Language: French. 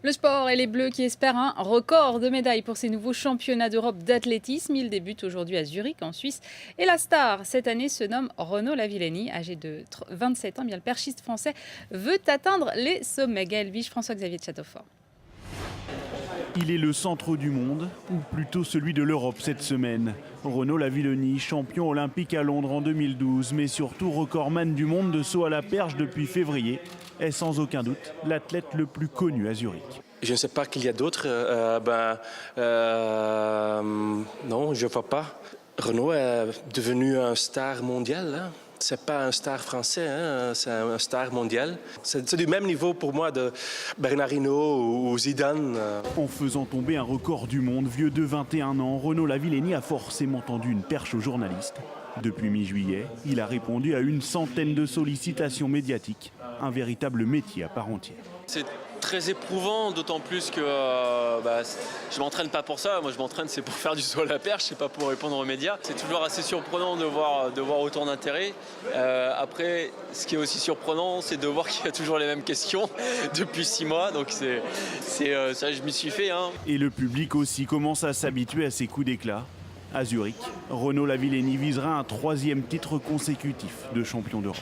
Le sport et les Bleus qui espèrent un record de médailles pour ces nouveaux championnats d'Europe d'athlétisme. Ils débutent aujourd'hui à Zurich, en Suisse. Et la star, cette année, se nomme Renaud Lavillenie. Âgé de 27 ans, bien, le perchiste français veut atteindre les sommets. Gaël Biche, François-Xavier de Châteaufort. Il est le centre du monde, ou plutôt celui de l'Europe cette semaine. Renaud Lavillenie, champion olympique à Londres en 2012, mais surtout recordman du monde de saut à la perche depuis février, est sans aucun doute l'athlète le plus connu à Zurich. Je ne sais pas qu'il y a d'autres. Non, je ne vois pas. Renaud est devenu un star mondial. Hein. Ce n'est pas un star français, hein. C'est un star mondial. C'est du même niveau pour moi de Bernard Hinault ou Zidane. En faisant tomber un record du monde, vieux de 21 ans, Renaud Lavillenie a forcément tendu une perche aux journalistes. Depuis mi-juillet, il a répondu à une centaine de sollicitations médiatiques, un véritable métier à part entière. C'est très éprouvant, d'autant plus que je m'entraîne pas pour ça. Moi, je m'entraîne, c'est pour faire du saut à la perche, c'est pas pour répondre aux médias. C'est toujours assez surprenant de voir autant d'intérêt. Après, ce qui est aussi surprenant, c'est de voir qu'il y a toujours les mêmes questions depuis 6 mois. Donc ça, je m'y suis fait. Hein. Et le public aussi commence à s'habituer à ces coups d'éclat. À Zurich, Renaud Lavillenie visera un 3e titre consécutif de champion d'Europe.